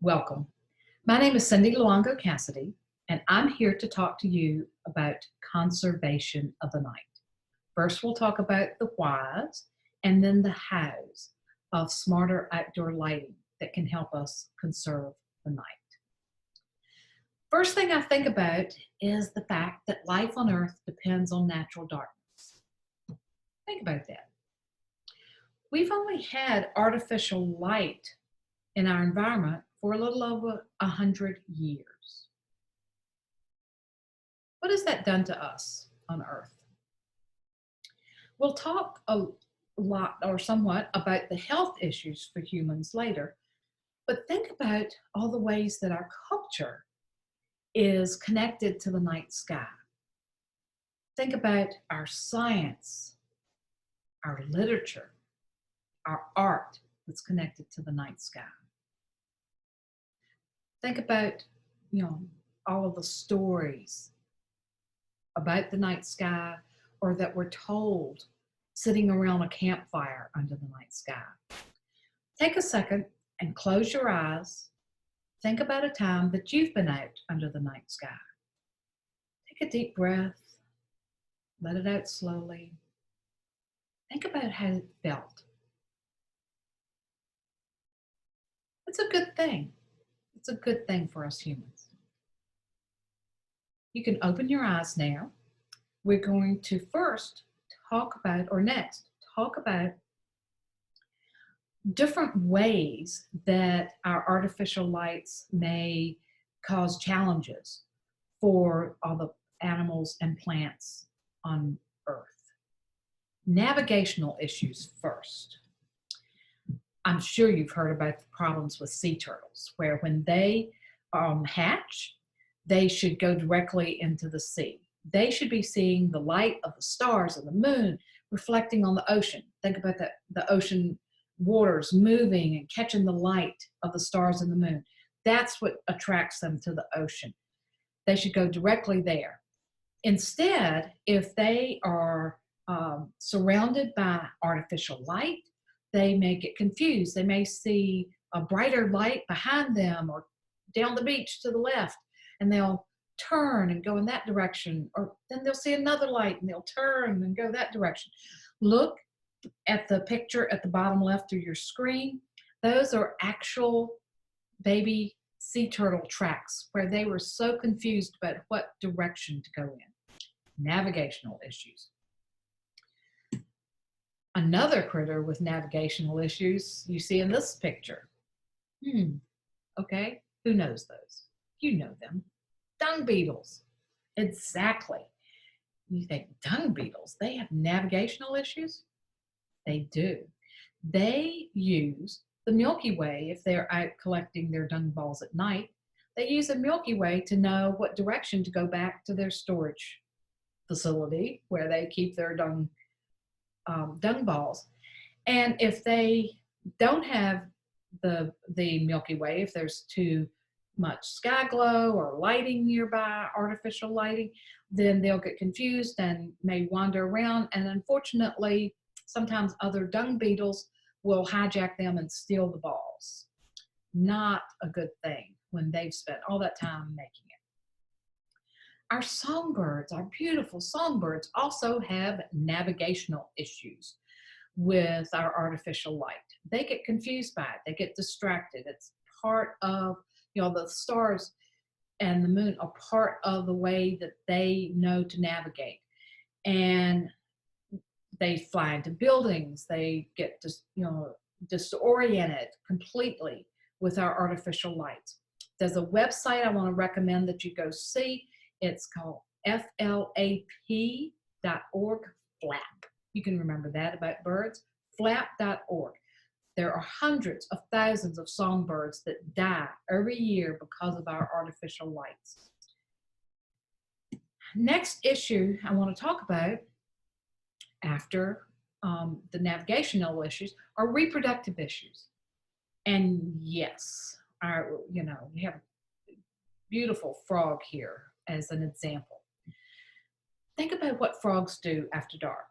Welcome. My name is Cindy Luongo Cassidy, and I'm here to talk to you about conservation of the night. First, we'll talk about the whys and then the hows of smarter outdoor lighting that can help us conserve the night. First thing I think about is the fact that life on Earth depends on natural darkness. Think about that. We've only had artificial light in our environment for a little over 100 years. What has that done to us on Earth? We'll talk a lot or somewhat about the health issues for humans later, but think about all the ways that our culture is connected to the night sky. Think about our science, our literature, our art that's connected to the night sky. Think about, all of the stories about the night sky or that we're told sitting around a campfire under the night sky. Take a second and close your eyes. Think about a time that you've been out under the night sky. Take a deep breath. Let it out slowly. Think about how it felt. It's a good thing. It's a good thing for us humans. You can open your eyes now. We're going to first talk about different ways that our artificial lights may cause challenges for all the animals and plants on Earth. Navigational issues first. I'm sure you've heard about the problems with sea turtles, where when they hatch, they should go directly into the sea. They should be seeing the light of the stars and the moon reflecting on the ocean. Think about the ocean waters moving and catching the light of the stars and the moon. That's what attracts them to the ocean. They should go directly there. Instead, if they are surrounded by artificial light, they may get confused. They may see a brighter light behind them or down the beach to the left, and they'll turn and go in that direction. Or then they'll see another light and they'll turn and go that direction. Look at the picture at the bottom left of your screen. Those are actual baby sea turtle tracks where they were so confused about what direction to go in. Navigational issues. Another critter with navigational issues you see in this picture. Okay, who knows those? You know them. Dung beetles. Exactly. You think, dung beetles, they have navigational issues? They do. They use the Milky Way if they're out collecting their dung balls at night. They use the Milky Way to know what direction to go back to their storage facility where they keep their dung balls. And if they don't have the Milky Way, if there's too much sky glow or lighting nearby, artificial lighting, then they'll get confused and may wander around. And unfortunately, sometimes other dung beetles will hijack them and steal the balls. Not a good thing when they've spent all that time making it. Our songbirds, our beautiful songbirds, also have navigational issues with our artificial light. They get confused by it. They get distracted. It's part of, the stars and the moon are part of the way that they know to navigate. And they fly into buildings. They get disoriented completely with our artificial lights. There's a website I want to recommend that you go see. It's called flap.org, flap. You can remember that about birds, flap.org. There are hundreds of thousands of songbirds that die every year because of our artificial lights. Next issue I want to talk about after the navigational issues are reproductive issues. And yes, we have a beautiful frog here as an example. Think about what frogs do after dark.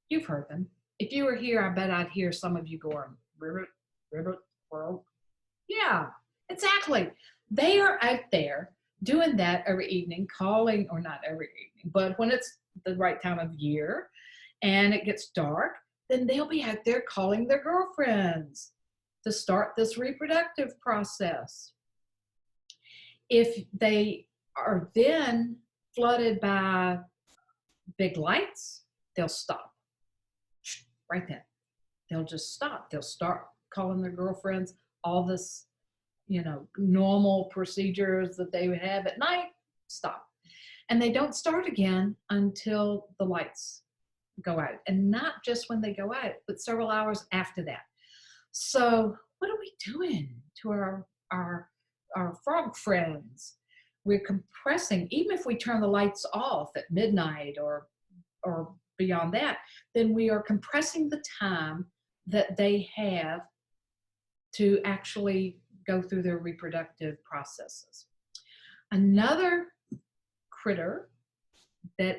You've heard them. If you were here, I bet I'd hear some of you going, ribbit, ribbit, frog. Yeah, Exactly. They are out there doing that every evening, calling, or not every evening, but when it's the right time of year and it gets dark, then they'll be out there calling their girlfriends to start this reproductive process. If they are then flooded by big lights, they'll stop right then. They'll just stop. They'll start calling their girlfriends, all this, normal procedures that they would have at night, stop. And they don't start again until the lights go out. And not just when they go out, but several hours after that. So what are we doing to our frog friends? We're compressing, even if we turn the lights off at midnight or beyond that, then we are compressing the time that they have to actually go through their reproductive processes. Another critter that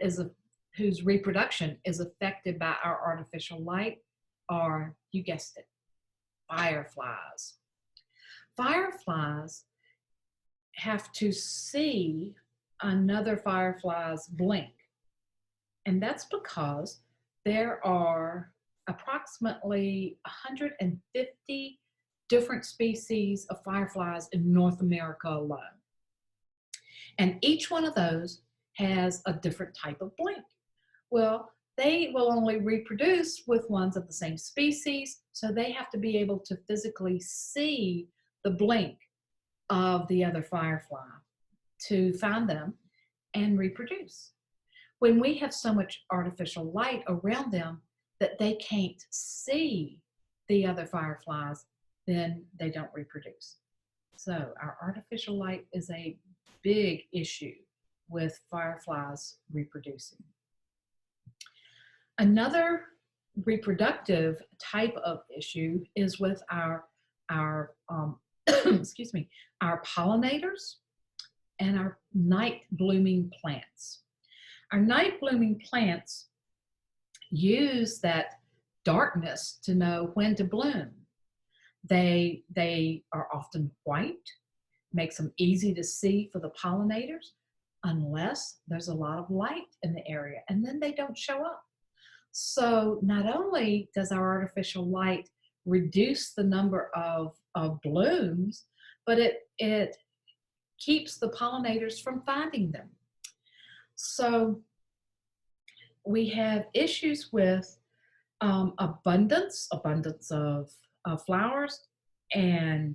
whose reproduction is affected by our artificial light are, you guessed it, fireflies. Fireflies have to see another firefly's blink. And that's because there are approximately 150 different species of fireflies in North America alone. And each one of those has a different type of blink. Well, they will only reproduce with ones of the same species, so they have to be able to physically see the blink of the other firefly to find them and reproduce. When we have so much artificial light around them that they can't see the other fireflies, then they don't reproduce. So our artificial light is a big issue with fireflies reproducing. Another reproductive type of issue is with our excuse me, our pollinators and our night blooming plants. Our night blooming plants use that darkness to know when to bloom. They are often white, makes them easy to see for the pollinators unless there's a lot of light in the area, and then they don't show up. So not only does our artificial light reduce the number of blooms, but it keeps the pollinators from finding them. So we have issues with abundance of flowers, and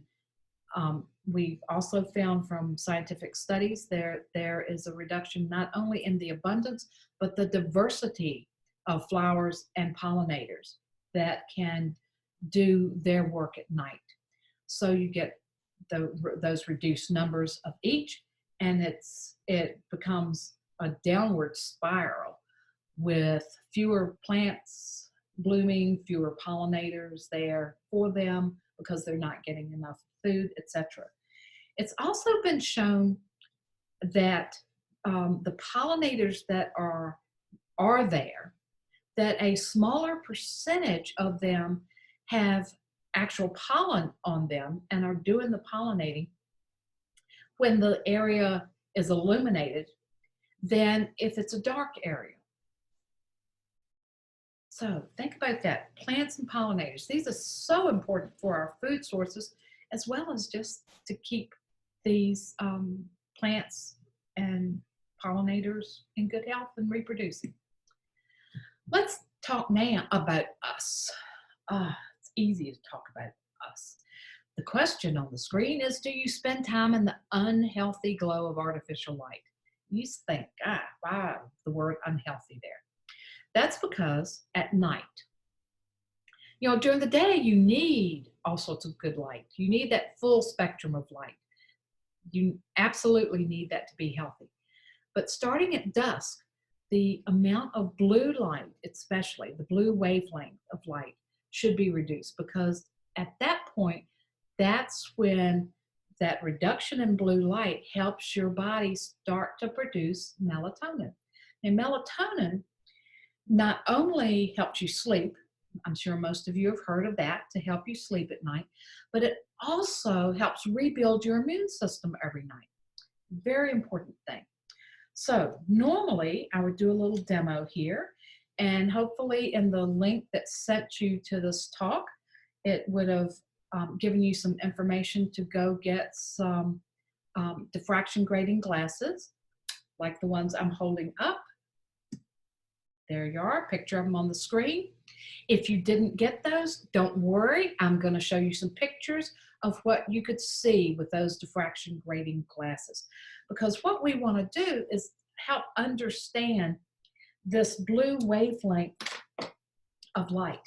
we've also found from scientific studies there is a reduction not only in the abundance, but the diversity of flowers and pollinators that can do their work at night. So you get those reduced numbers of each, and it becomes a downward spiral with fewer plants blooming, fewer pollinators there for them because they're not getting enough food, etc. It's also been shown that the pollinators that are there, that a smaller percentage of them have actual pollen on them and are doing the pollinating when the area is illuminated than if it's a dark area. So think about that. Plants and pollinators. These are so important for our food sources, as well as just to keep these plants and pollinators in good health and reproducing. Let's talk now about us. It's easy to talk about us. The question on the screen is, do you spend time in the unhealthy glow of artificial light? You think, wow, the word unhealthy there. That's because at night, during the day, you need all sorts of good light. You need that full spectrum of light. You absolutely need that to be healthy. But starting at dusk, the amount of blue light, especially the blue wavelength of light, should be reduced, because at that point, that's when that reduction in blue light helps your body start to produce melatonin. And melatonin not only helps you sleep, I'm sure most of you have heard of that to help you sleep at night, but it also helps rebuild your immune system every night. Very important thing. So normally I would do a little demo here, and hopefully in the link that sent you to this talk, it would have given you some information to go get some diffraction grading glasses like the ones I'm holding up. There you are, picture of them on the screen. If you didn't get those, don't worry. I'm going to show you some pictures of what you could see with those diffraction grading glasses. Because what we want to do is help understand this blue wavelength of light.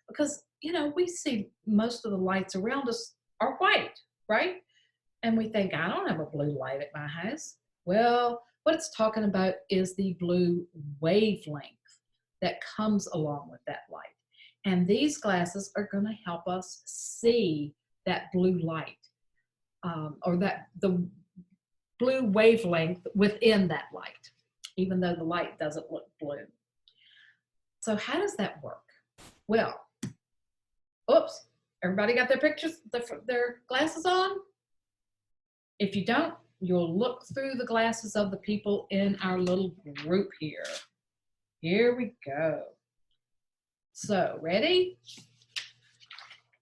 Because, you know, we see most of the lights around us are white, right? And we think, I don't have a blue light at my house. Well, what it's talking about is the blue wavelength that comes along with that light. And these glasses are going to help us see that blue light, or the blue wavelength within that light, even though the light doesn't look blue. So how does that work? Well, oops, everybody got their pictures, their glasses on? If you don't, you'll look through the glasses of the people in our little group here. Here we go. So, ready?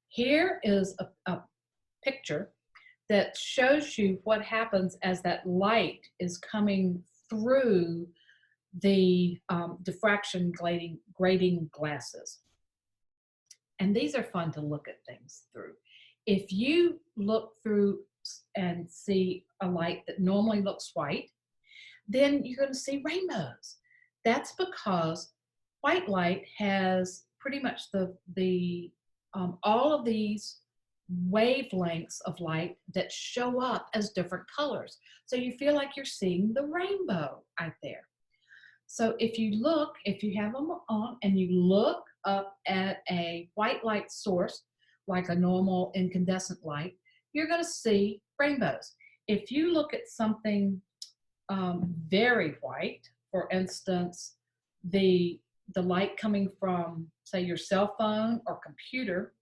Here is a picture that shows you what happens as that light is coming through the diffraction grading glasses. And these are fun to look at things through. If you look through and see a light that normally looks white, then you're going to see rainbows. That's because white light has pretty much all of these wavelengths of light that show up as different colors. So you feel like you're seeing the rainbow out there. So if you have them on and you look up at a white light source, like a normal incandescent light, you're going to see rainbows. If you look at something very white, for instance, the light coming from, say, your cell phone or computer,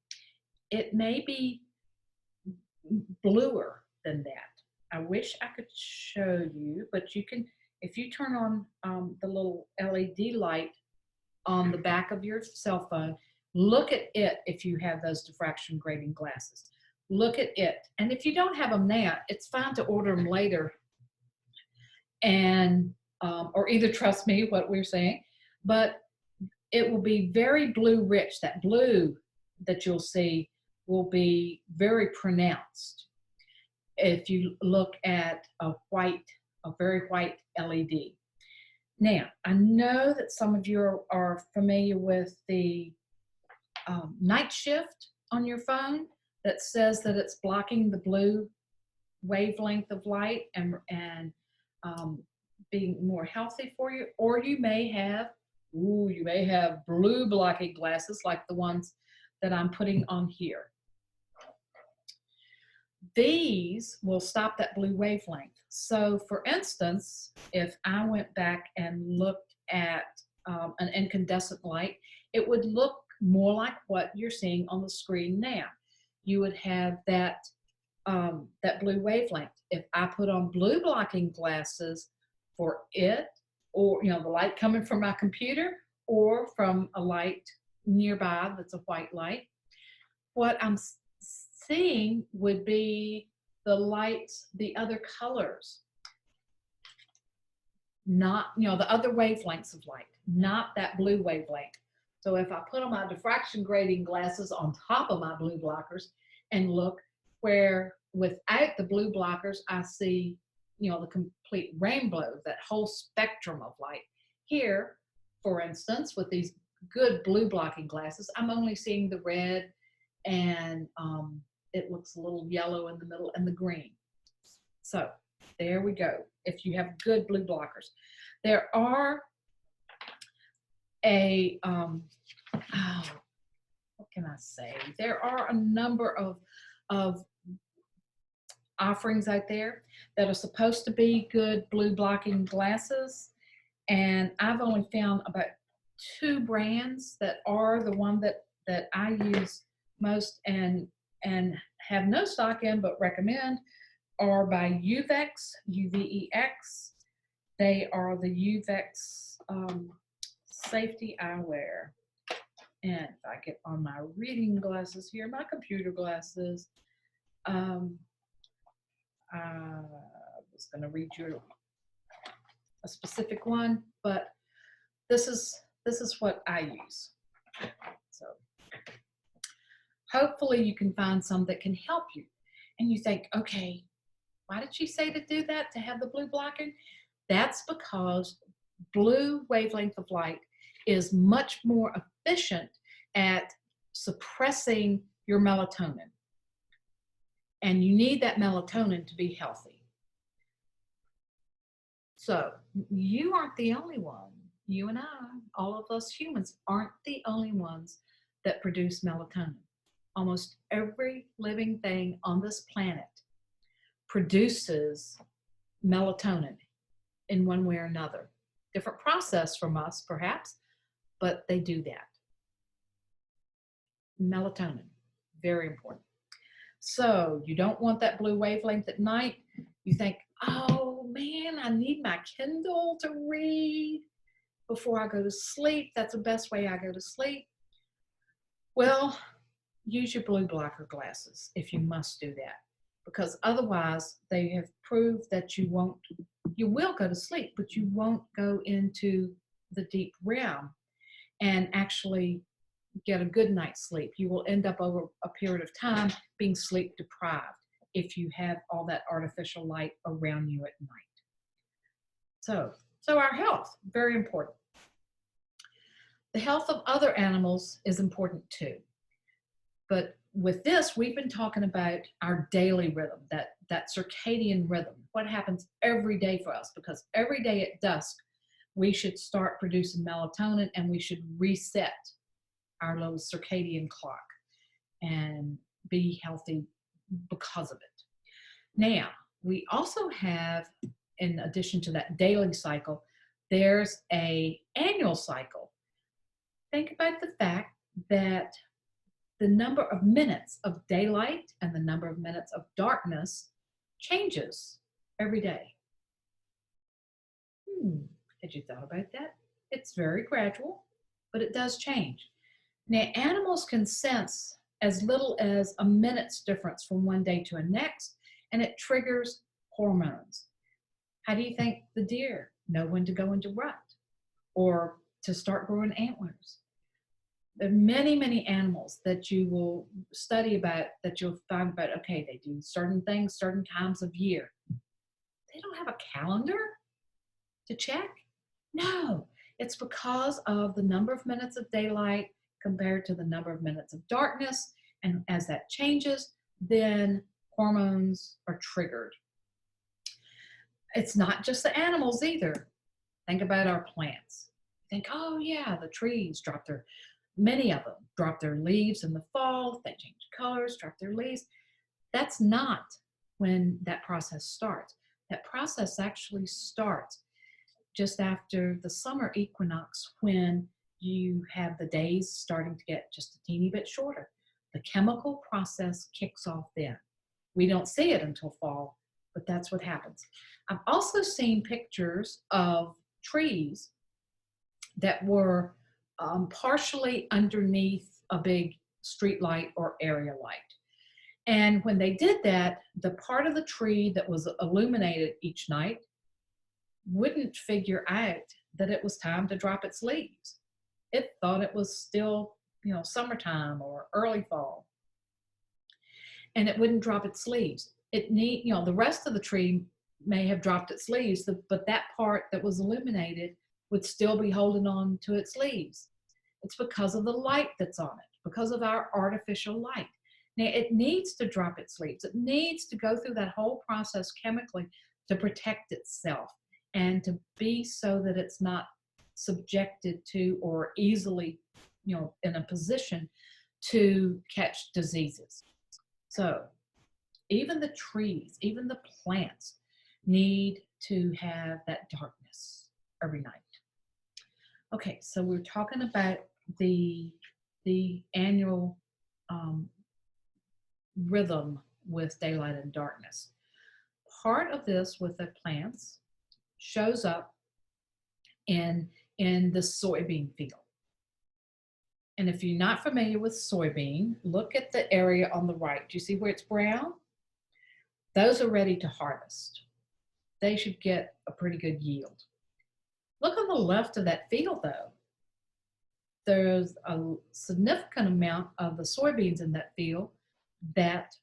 it may be bluer than that. I wish I could show you, but you can, if you turn on the little LED light on the back of your cell phone, look at it if you have those diffraction grading glasses. Look at it. And if you don't have them now, it's fine to order them later, and or either trust me what we're saying, but it will be very blue rich. That blue that you'll see will be very pronounced if you look at a very white LED. Now, I know that some of you are familiar with the night shift on your phone that says that it's blocking the blue wavelength of light and being more healthy for you. Or you may have blue blocking glasses like the ones that I'm putting on here. These will stop that blue wavelength. So for instance, if I went back and looked at an incandescent light, it would look more like what you're seeing on the screen now. You would have that blue wavelength. If I put on blue blocking glasses for it, or the light coming from my computer or from a light nearby that's a white light, what I'm seeing would be the lights, the other colors, not, the other wavelengths of light, not that blue wavelength. So if I put on my diffraction grading glasses on top of my blue blockers and look, where without the blue blockers, I see, the complete rainbow, that whole spectrum of light. Here, for instance, with these good blue blocking glasses, I'm only seeing the red, and it looks a little yellow in the middle, and the green. So there we go. If you have good blue blockers, there are what can I say? There are a number of offerings out there that are supposed to be good blue blocking glasses, and I've only found about 2 brands that are the one that that I use most and have no stock in but recommend are by Uvex, Uvex. They are the Uvex safety eyewear. And if I get on my reading glasses here, my computer glasses, I was going to read you a specific one, but this is what I use. So hopefully you can find some that can help you. And you think, okay, why did she say to do that, to have the blue blocking? That's because blue wavelength of light is much more efficient at suppressing your melatonin. And you need that melatonin to be healthy. So you aren't the only one. You and I, all of us humans, aren't the only ones that produce melatonin. Almost every living thing on this planet produces melatonin in one way or another. Different process from us, perhaps, but they do that. Melatonin, very important. So you don't want that blue wavelength at night. You think, oh man, I need my Kindle to read before I go to sleep. That's the best way I go to sleep. Well, use your blue blocker glasses if you must do that, because otherwise they have proved that you will go to sleep, but you won't go into the deep realm and actually get a good night's sleep. You will end up over a period of time being sleep deprived if you have all that artificial light around you at night. So our health, very important. The health of other animals is important too. But with this, we've been talking about our daily rhythm, that circadian rhythm, what happens every day for us, because every day at dusk, we should start producing melatonin and we should reset our little circadian clock and be healthy because of it. Now, we also have, in addition to that daily cycle, there's an annual cycle. Think about the fact that the number of minutes of daylight and the number of minutes of darkness changes every day. Had you thought about that? It's very gradual, but it does change. Now, animals can sense as little as a minute's difference from one day to the next, and it triggers hormones. How do you think the deer know when to go into rut or to start growing antlers? There are many, many animals that you will study about, that you'll find about, okay, they do certain things, certain times of year. They don't have a calendar to check. No, it's because of the number of minutes of daylight compared to the number of minutes of darkness. And as that changes, then hormones are triggered. It's not just the animals either. Think about our plants. Think, oh yeah, the trees many of them drop their leaves in the fall, they change colors, drop their leaves. That's not when that process starts. That process actually starts just after the summer equinox, when you have the days starting to get just a teeny bit shorter. The chemical process kicks off then. We don't see it until fall, but that's what happens. I've also seen pictures of trees that were partially underneath a big street light or area light. And when they did that, the part of the tree that was illuminated each night wouldn't figure out that it was time to drop its leaves. It thought it was still, summertime or early fall. And it wouldn't drop its leaves. The rest of the tree may have dropped its leaves, but that part that was illuminated would still be holding on to its leaves. It's because of the light that's on it, because of our artificial light. Now, it needs to drop its leaves. It needs to go through that whole process chemically to protect itself and to be so that it's not subjected to or easily, in a position to catch diseases. So even the trees, even the plants need to have that darkness every night. Okay, so we're talking about the the annual rhythm with daylight and darkness. Part of this with the plants shows up in the soybean field. And if you're not familiar with soybean, look at the area on the right. Do you see where it's brown? Those are ready to harvest. They should get a pretty good yield. Look on the left of that field though. There's a significant amount of the soybeans in that field that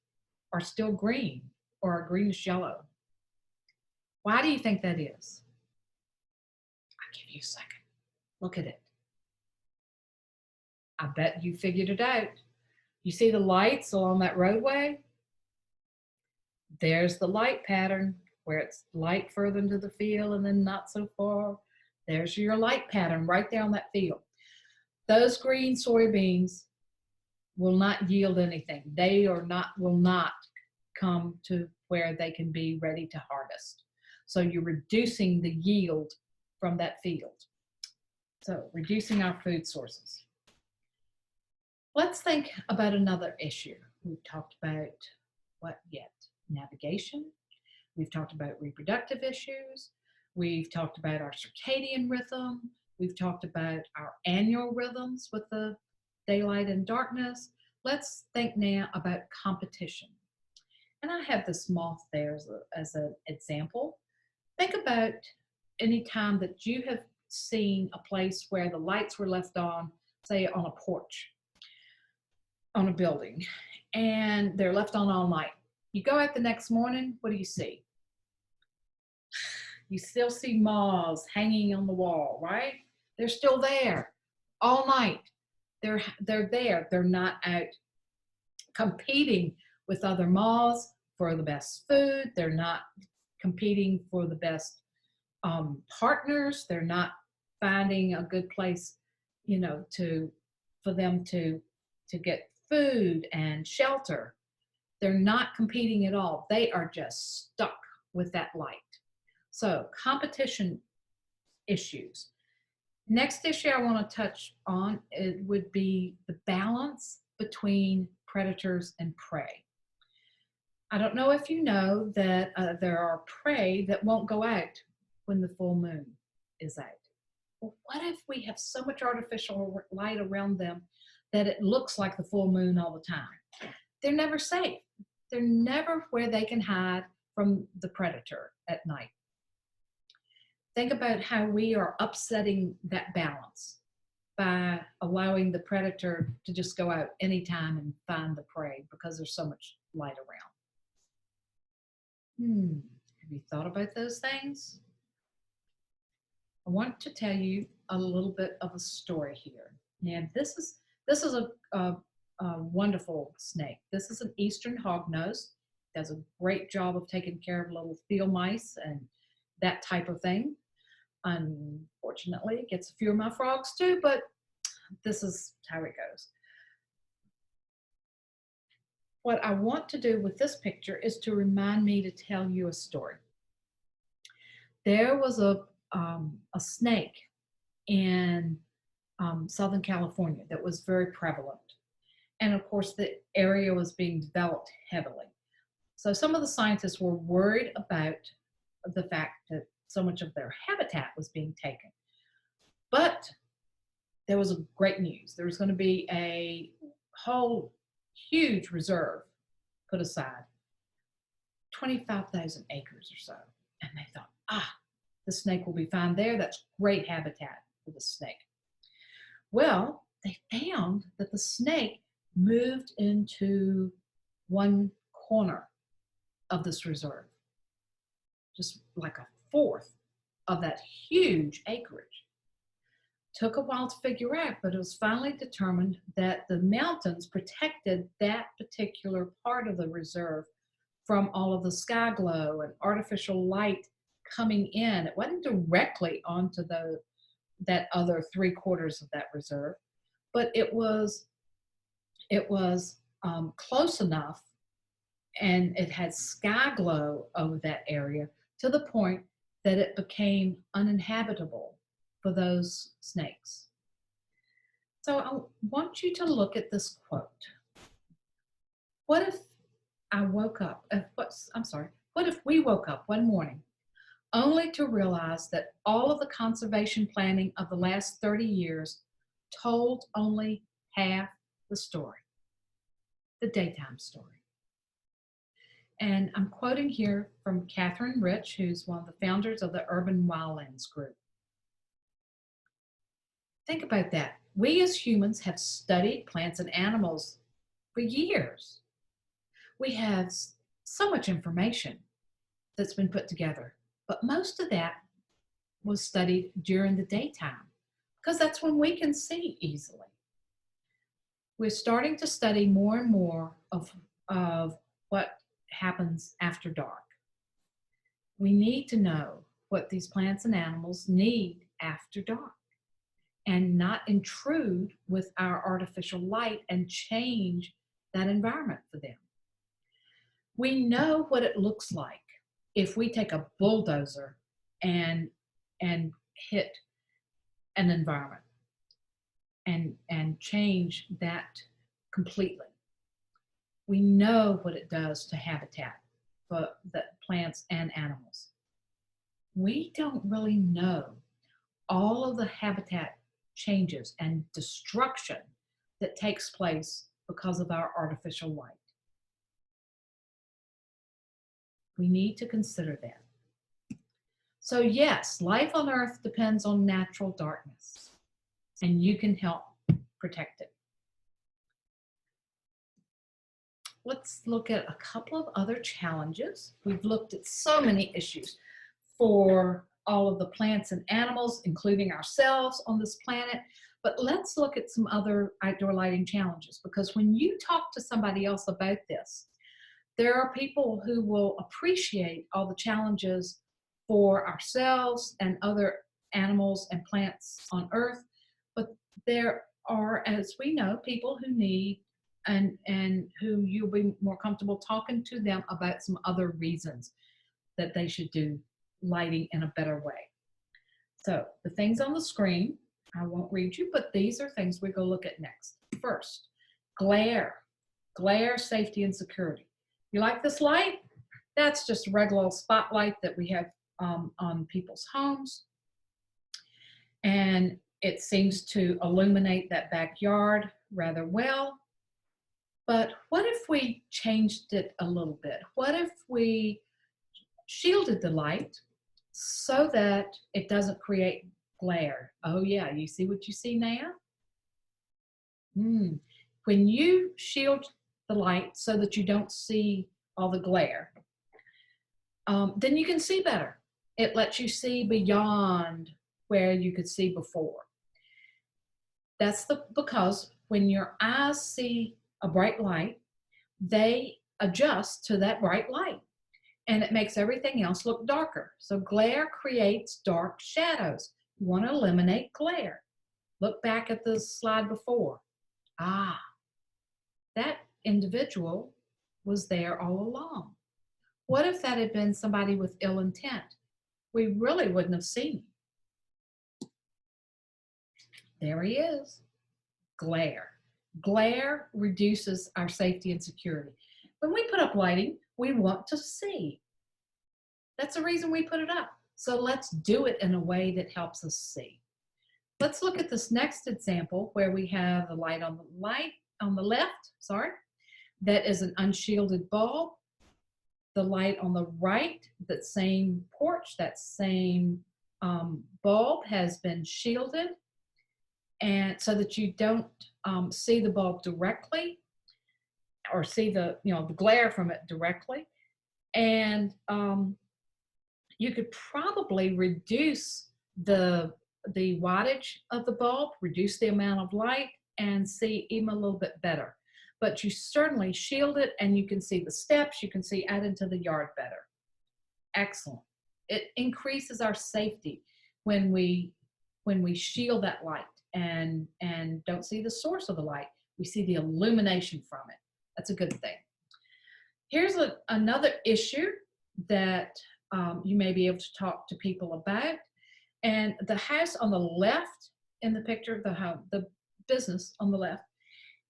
are still green or are greenish yellow. Why do you think that is? I'll give you a second. Look at it. I bet you figured it out. You see the lights along that roadway? There's the light pattern where it's light further into the field and then not so far. There's your light pattern right there on that field. Those green soybeans will not yield anything. They will not come to where they can be ready to harvest. So you're reducing the yield from that field. So reducing our food sources. Let's think about another issue. We've talked about what yet? Navigation. We've talked about reproductive issues. We've talked about our circadian rhythm. We've talked about our annual rhythms with the daylight and darkness. Let's think now about competition. And I have this moth there as an example. Think about any time that you have seen a place where the lights were left on, say on a porch, on a building, and they're left on all night. You go out the next morning, what do you see? You still see moths hanging on the wall, right? They're still there all night. They're there. They're not out competing with other moths for the best food. They're not competing for the best partners. They're not finding a good place, for them to get food and shelter. They're not competing at all. They are just stuck with that light. So competition issues. Next issue I want to touch on, it would be the balance between predators and prey. I don't know if you know that there are prey that won't go out when the full moon is out. Well, what if we have so much artificial light around them that it looks like the full moon all the time? They're never safe. They're never where they can hide from the predator at night. Think about how we are upsetting that balance by allowing the predator to just go out anytime and find the prey because there's so much light around. Have you thought about those things? I want to tell you a little bit of a story here. And this is a wonderful snake. This is an eastern hognose. Does a great job of taking care of little field mice and that type of thing. Unfortunately, it gets a few of my frogs too, but this is how it goes. What I want to do with this picture is to remind me to tell you a story. There was a snake in Southern California that was very prevalent. And of course, the area was being developed heavily. So some of the scientists were worried about the fact that so much of their habitat was being taken. But there was a great news. There was going to be a whole huge reserve put aside, 25,000 acres or so. And they thought, the snake will be fine there. That's great habitat for the snake. Well, they found that the snake moved into one corner of this reserve, just like a fourth of that huge acreage. Took a while to figure out, but it was finally determined that the mountains protected that particular part of the reserve from all of the sky glow and artificial light coming in. It wasn't directly onto that other 3/4 of that reserve, but it was close enough, and it had sky glow over that area to the point that it became uninhabitable for those snakes. So I want you to look at this quote. What if I woke up, what if we woke up one morning only to realize that all of the conservation planning of the last 30 years told only half the story, the daytime story? And I'm quoting here from Catherine Rich, who's one of the founders of the Urban Wildlands Group. Think about that. We as humans have studied plants and animals for years. We have so much information that's been put together, but most of that was studied during the daytime because that's when we can see easily. We're starting to study more and more of what happens after dark. We need to know what these plants and animals need after dark and not intrude with our artificial light and change that environment for them. We know what it looks like if we take a bulldozer and hit an environment and change that completely. We know what it does to habitat for the plants and animals. We don't really know all of the habitat changes and destruction that takes place because of our artificial light. We need to consider that. So yes, life on Earth depends on natural darkness, and you can help protect it. Let's look at a couple of other challenges. We've looked at so many issues for all of the plants and animals, including ourselves on this planet, but let's look at some other outdoor lighting challenges, because when you talk to somebody else about this, there are people who will appreciate all the challenges for ourselves and other animals and plants on Earth, but there are, as we know, people who need and who you'll be more comfortable talking to them about some other reasons that they should do lighting in a better way. So the things on the screen, I won't read you, but these are things we're going to look at next. First, glare, safety, and security. You like this light? That's just a regular old spotlight that we have on people's homes. And it seems to illuminate that backyard rather well. But what if we changed it a little bit? What if we shielded the light so that it doesn't create glare? Oh yeah, you see what you see now? When you shield the light so that you don't see all the glare, then you can see better. It lets you see beyond where you could see before. That's because when your eyes see a bright light, they adjust to that bright light, and it makes everything else look darker. So glare creates dark shadows. You want to eliminate glare. Look back at the slide before. That individual was there all along. What if that had been somebody with ill intent? We really wouldn't have seen him. There he is. Glare. Glare reduces our safety and security. When we put up lighting, we want to see. That's the reason we put it up. So let's do it in a way that helps us see. Let's look at this next example where we have the light on the left, that is an unshielded bulb. The light on the right, that same porch, that same bulb has been shielded, and so that you don't see the bulb directly or see the glare from it directly. And you could probably reduce the wattage of the bulb, reduce the amount of light, and see even a little bit better. But you certainly shield it, and you can see the steps, you can see out into the yard better. Excellent. It increases our safety when we shield that light and don't see the source of the light. We see the illumination from it. That's a good thing. Here's another issue that you may be able to talk to people about. And the house on the left in the picture, the business on the left,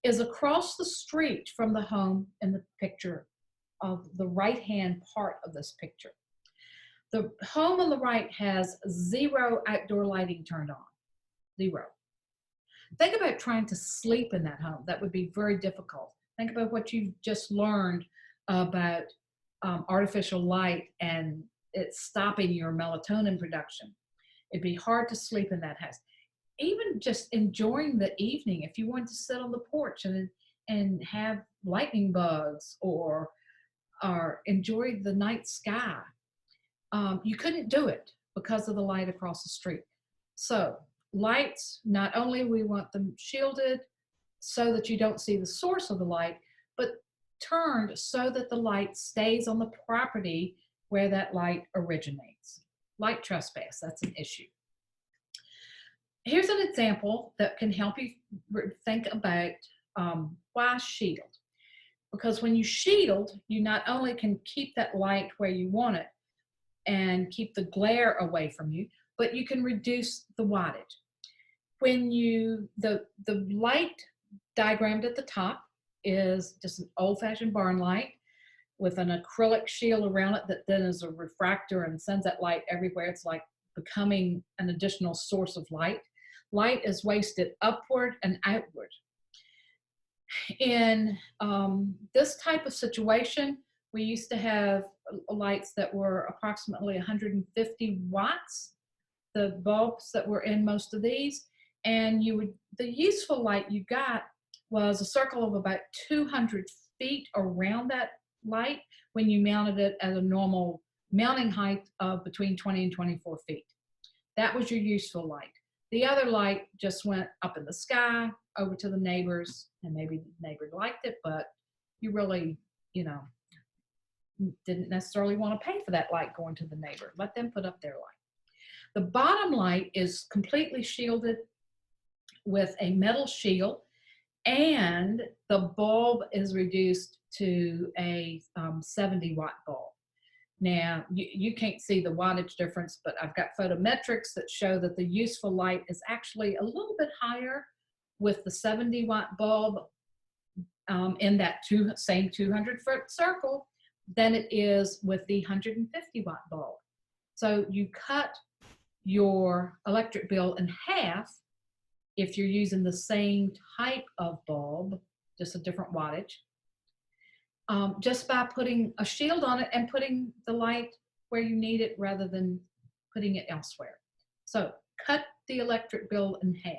is across the street from the home in the picture of the right-hand part of this picture. The home on the right has 0 outdoor lighting turned on, 0. Think about trying to sleep in that home. That would be very difficult. Think about what you've just learned about artificial light and it's stopping your melatonin production. It'd be hard to sleep in that house. Even just enjoying the evening, if you wanted to sit on the porch and have lightning bugs or enjoy the night sky, you couldn't do it because of the light across the street. So lights, not only we want them shielded so that you don't see the source of the light, but turned so that the light stays on the property where that light originates. Light trespass, that's an issue. Here's an example that can help you think about why shield. Because when you shield, you not only can keep that light where you want it and keep the glare away from you, but you can reduce the wattage. When the light diagrammed at the top is just an old-fashioned barn light with an acrylic shield around it that then is a refractor and sends that light everywhere. It's like becoming an additional source of light. Light is wasted upward and outward. In this type of situation, we used to have lights that were approximately 150 watts, the bulbs that were in most of these, and the useful light you got was a circle of about 200 feet around that light when you mounted it at a normal mounting height of between 20 and 24 feet. That was your useful light. The other light just went up in the sky over to the neighbors, and maybe the neighbor liked it, but you really, didn't necessarily want to pay for that light going to the neighbor. Let them put up their light. The bottom light is completely shielded with a metal shield, and the bulb is reduced to a 70 watt bulb. Now, you can't see the wattage difference, but I've got photometrics that show that the useful light is actually a little bit higher with the 70 watt bulb in that same 200-foot circle than it is with the 150 watt bulb. So you cut your electric bill in half if you're using the same type of bulb, just a different wattage, just by putting a shield on it and putting the light where you need it rather than putting it elsewhere. So cut the electric bill in half.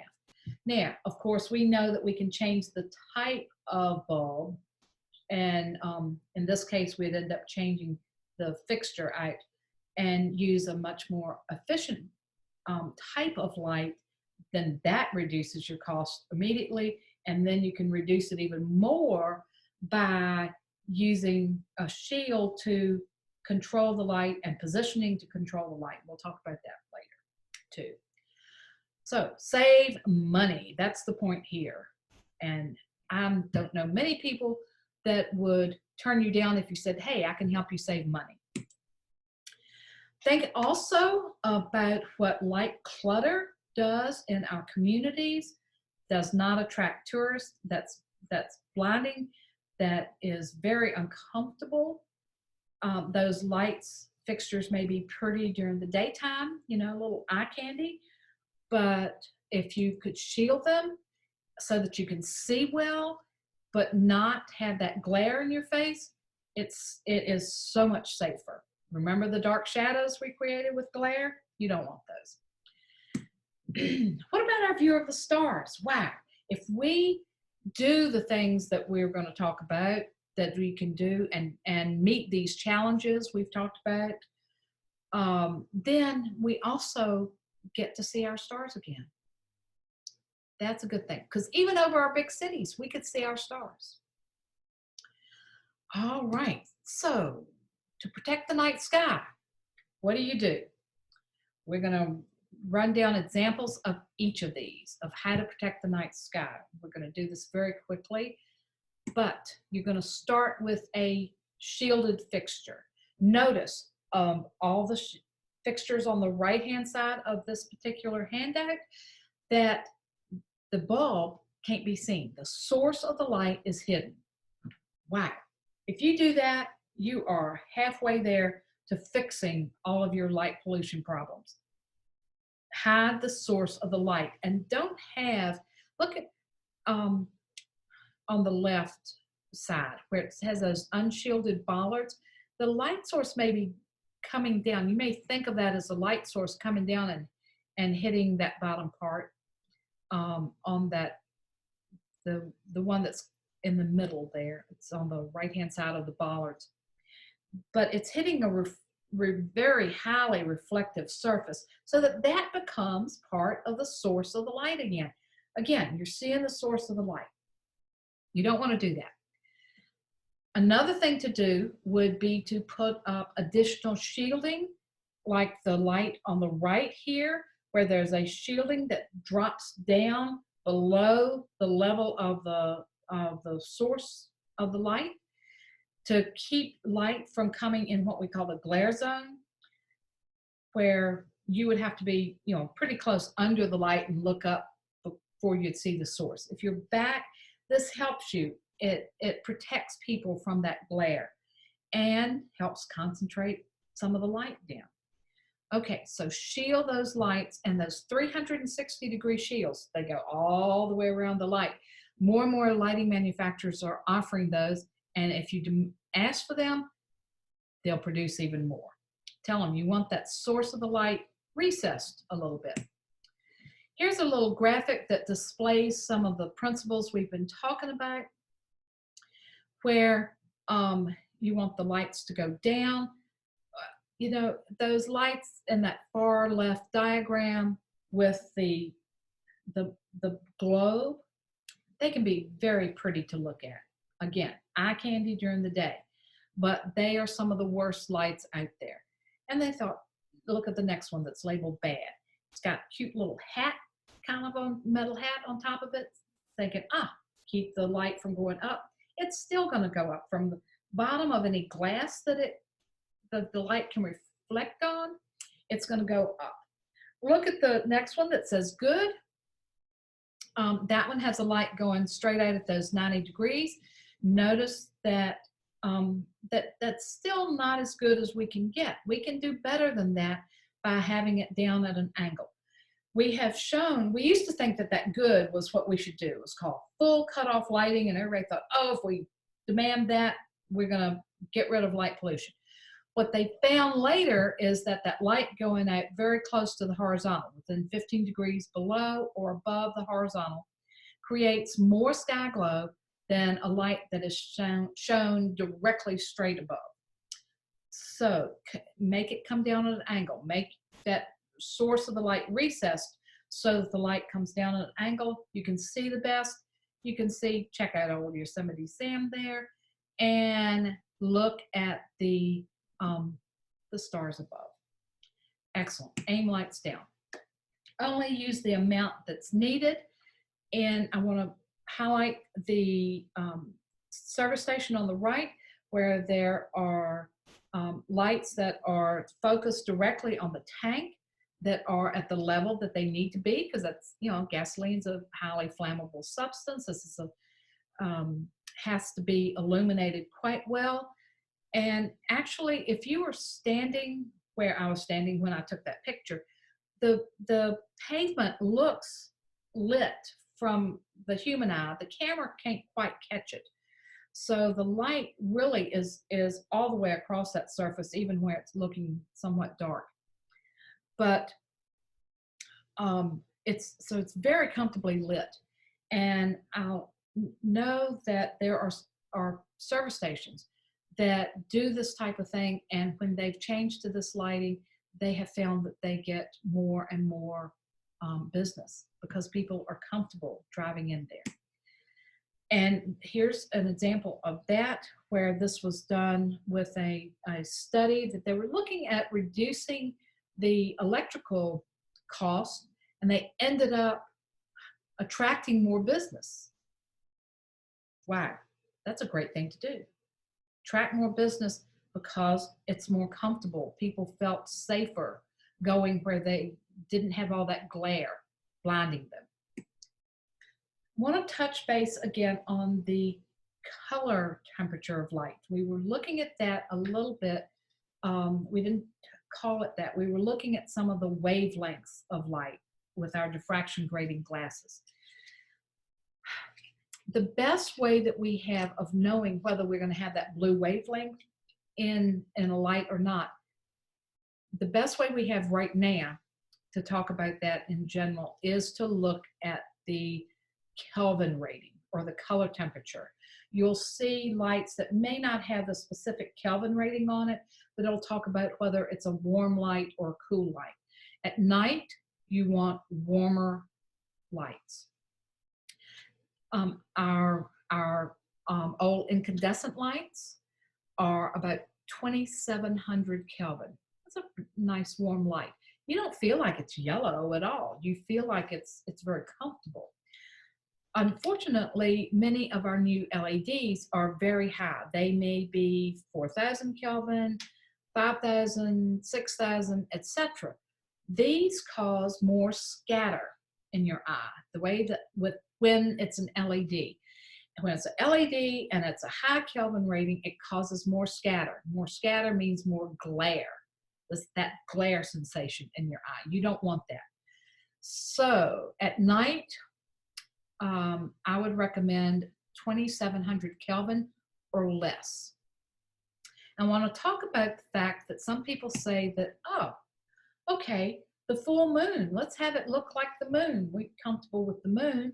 Now, of course, we know that we can change the type of bulb, and in this case, we'd end up changing the fixture out and use a much more efficient type of light. Then that reduces your cost immediately, and then you can reduce it even more by using a shield to control the light and positioning to control the light. We'll talk about that later too. So save money, that's the point here. And I don't know many people that would turn you down if you said, hey, I can help you save money. Think also about what light clutter does in our communities. Does not attract tourists. That's blinding. That is very uncomfortable. Those lights fixtures may be pretty during the daytime, a little eye candy, but if you could shield them so that you can see well, but not have that glare in your face, it is so much safer. Remember the dark shadows we created with glare? You don't want those. What about our view of the stars? Wow, if we do the things that we're going to talk about that we can do and meet these challenges we've talked about, then we also get to see our stars again. That's a good thing, because even over our big cities, we could see our stars. All right, so to protect the night sky, what do? We're going to run down examples of each of these, of how to protect the night sky. We're going to do this very quickly, but you're going to start with a shielded fixture. Notice all the fixtures on the right-hand side of this particular handout, that the bulb can't be seen. The source of the light is hidden. Wow. If you do that, you are halfway there to fixing all of your light pollution problems. Hide the source of the light and don't have, look at on the left side where it has those unshielded bollards. The light source may be coming down. You may think of that as a light source coming down and hitting that bottom part on that, the one that's in the middle there. It's on the right hand side of the bollards. But it's hitting a very highly reflective surface so that that becomes part of the source of the light again. Again, you're seeing the source of the light. You don't want to do that. Another thing to do would be to put up additional shielding, like the light on the right here, where there's a shielding that drops down below the level of the source of the light to keep light from coming in what we call the glare zone, where you would have to be, you know, pretty close under the light and look up before you'd see the source. If you're back, this helps you. It protects people from that glare and helps concentrate some of the light down. Okay, so shield those lights, and those 360-degree shields, they go all the way around the light. More and more lighting manufacturers are offering those, and if you ask for them, they'll produce even more. Tell them you want that source of the light recessed a little bit. Here's a little graphic that displays some of the principles we've been talking about, where you want the lights to go down. You know, those lights in that far left diagram with the globe, they can be very pretty to look at. Again, eye candy during the day, but they are some of the worst lights out there. And they thought, look at the next one that's labeled bad. It's got a cute little hat, kind of a metal hat on top of it, thinking, keep the light from going up. It's still going to go up from the bottom of any glass that the light can reflect on. It's going to go up. Look at the next one that says good. That one has a light going straight out at those 90 degrees. Notice that that's still not as good as we can get. We can do better than that by having it down at an angle. We have shown, we used to think that good was what we should do. It was called full cutoff lighting, and everybody thought, if we demand that, we're going to get rid of light pollution. What they found later is that light going out very close to the horizontal, within 15 degrees below or above the horizontal, creates more sky glow than a light that is shown directly straight above. So make it come down at an angle. Make that source of the light recessed so that the light comes down at an angle. You can see the best. You can see, check out old Yosemite Sam there, and look at the stars above. Excellent. Aim lights down. Only use the amount that's needed. And I want to highlight the service station on the right, where there are lights that are focused directly on the tank, that are at the level that they need to be, because that's, gasoline's a highly flammable substance. This is has to be illuminated quite well. And actually, if you were standing where I was standing when I took that picture, the pavement looks lit from the human eye. The camera can't quite catch it. So the light really is all the way across that surface, even where it's looking somewhat dark. But it's very comfortably lit. And I'll know that there are service stations that do this type of thing, and when they've changed to this lighting, they have found that they get more and more business because people are comfortable driving in there. And here's an example of that, where this was done with a study that they were looking at reducing the electrical cost, and they ended up attracting more business. Wow, that's a great thing to do. Attract more business because it's more comfortable. People felt safer going where they didn't have all that glare blinding them. Want to touch base again on the color temperature of light. We were looking at that a little bit. We didn't call it that. We were looking at some of the wavelengths of light with our diffraction grating glasses. The best way that we have of knowing whether we're going to have that blue wavelength in a light or not, the best way we have right now to talk about that in general is to look at the Kelvin rating or the color temperature. You'll see lights that may not have a specific Kelvin rating on it, but it'll talk about whether it's a warm light or a cool light. At night, you want warmer lights. Our old incandescent lights are about 2700 Kelvin. That's a nice warm light. You don't feel like it's yellow at all. You feel like it's very comfortable. Unfortunately, many of our new LEDs are very high. They may be 4000 Kelvin, 5000, 6000, etc. These cause more scatter in your eye, the way that when it's an LED. When it's an LED and it's a high Kelvin rating, it causes more scatter. More scatter means more glare. That glare sensation in your eye. You don't want that. So at night, I would recommend 2700 Kelvin or less. I want to talk about the fact that some people say that, oh, okay, the full moon, let's have it look like the moon. We're comfortable with the moon.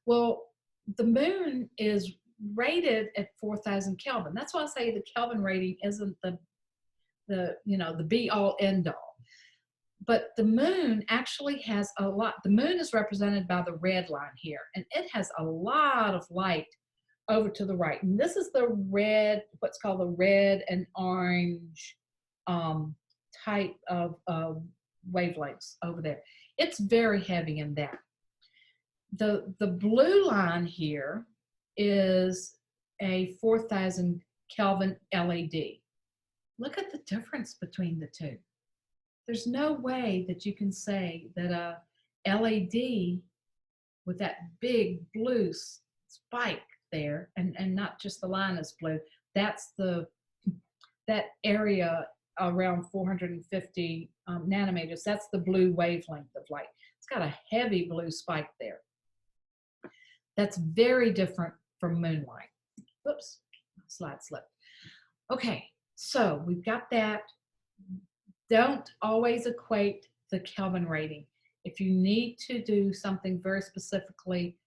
Well, the moon is rated at 4000 Kelvin. That's why I say the Kelvin rating isn't the be all end all. But the moon actually has a lot. The moon is represented by the red line here, and it has a lot of light over to the right. And this is the red, what's called the red and orange type of wavelengths over there. It's very heavy in that. The blue line here is a 4000 Kelvin LED. Look at the difference between the two. There's no way that you can say that a LED with that big blue spike there, and not just the line is blue, that's that area around 450 nanometers, that's the blue wavelength of light. It's got a heavy blue spike there. That's very different from moonlight. Whoops, slide slipped. Okay, so we've got that. Don't always equate the Kelvin rating. If you need to do something very specifically,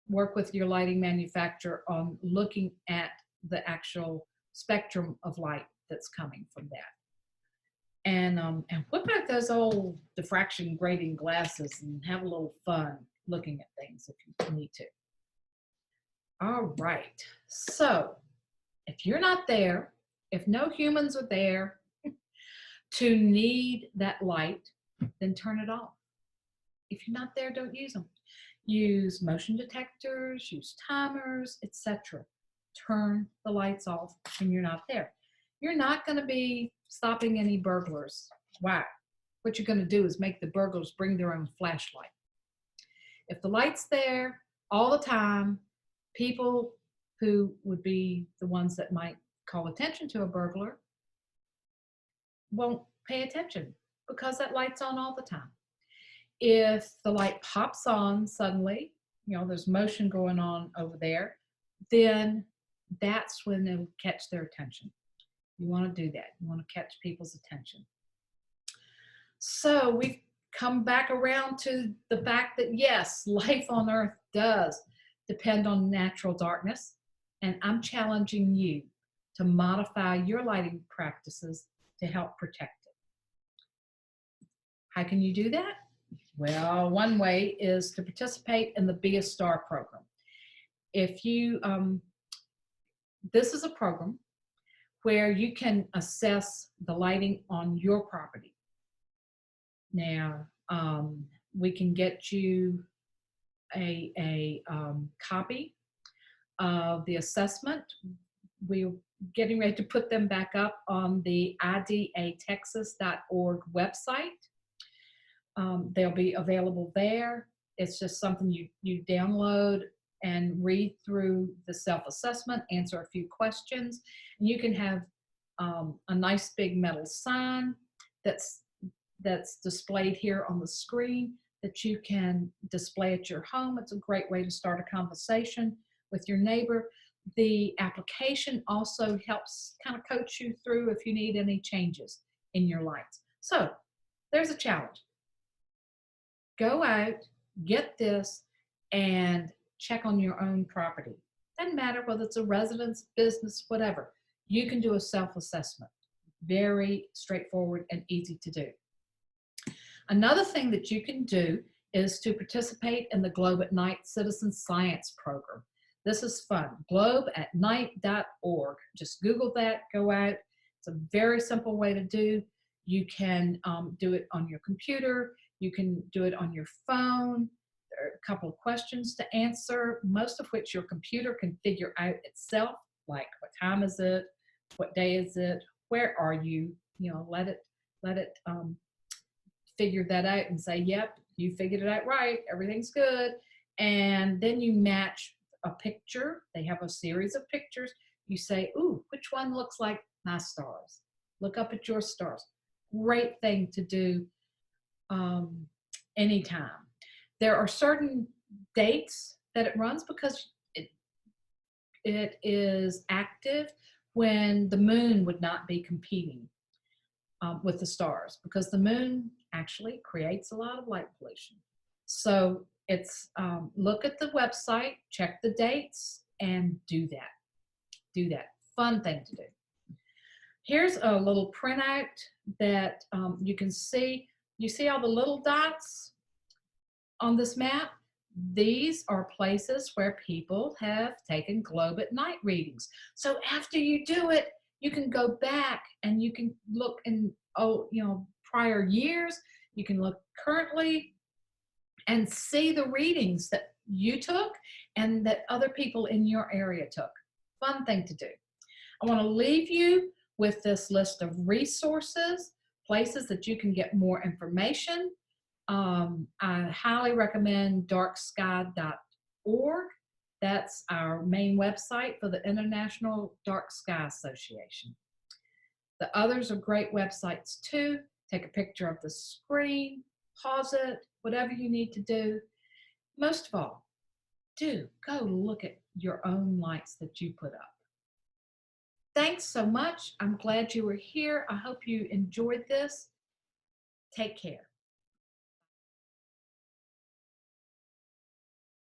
work with your lighting manufacturer on looking at the actual spectrum of light that's coming from that. And whip out those old diffraction grating glasses and have a little fun looking at things if you need to. All right, so if you're not there, if no humans are there to need that light, then turn it off. If you're not there, don't use them. Use motion detectors, use timers, etc. Turn the lights off when you're not there. You're not going to be stopping any burglars. Why? What you're going to do is make the burglars bring their own flashlight. If the light's there all the time, people who would be the ones that might call attention to a burglar won't pay attention because that light's on all the time. If the light pops on suddenly, there's motion going on over there, then that's when it'll catch their attention. You want to do that. You want to catch people's attention. So we've come back around to the fact that yes, life on Earth does depend on natural darkness, and I'm challenging you to modify your lighting practices to help protect it. How can you do that? Well, one way is to participate in the Be a Star program. If you, this is a program where you can assess the lighting on your property. Now, we can get you a copy of the assessment. We're getting ready to put them back up on the idatexas.org website. They'll be available there. It's just something you download and read through the self-assessment, answer a few questions. And you can have a nice big metal sign that's displayed here on the screen that you can display at your home. It's a great way to start a conversation with your neighbor. The application also helps kind of coach you through if you need any changes in your lights. So there's a challenge. Go out, get this, and check on your own property. Doesn't matter whether it's a residence, business, whatever. You can do a self-assessment. Very straightforward and easy to do. Another thing that you can do is to participate in the Globe at Night Citizen Science Program. This is fun. globeatnight.org. Just Google that, go out. It's a very simple way to do. You can do it on your computer. You can do it on your phone. There are a couple of questions to answer, most of which your computer can figure out itself, like what time is it, what day is it, where are you? You know, let it figure that out and say, yep, you figured it out right, everything's good. And then you match a picture. They have a series of pictures. You say, ooh, which one looks like my stars? Look up at your stars. Great thing to do anytime. There are certain dates that it runs because it is active when the moon would not be competing with the stars, because the moon actually creates a lot of light pollution. So it's look at the website, check the dates, and do that. Do that. Fun thing to do. Here's a little printout that you can see. You see all the little dots on this map? These are places where people have taken Globe at Night readings. So after you do it, you can go back and you can look in prior years. You can look currently and see the readings that you took and that other people in your area took. Fun thing to do. I want to leave you with this list of resources, places that you can get more information. I highly recommend darksky.org. That's our main website for the International Dark Sky Association. The others are great websites too. Take a picture of the screen, pause it, whatever you need to do. Most of all, go look at your own lights that you put up. Thanks so much. I'm glad you were here. I hope you enjoyed this. Take care.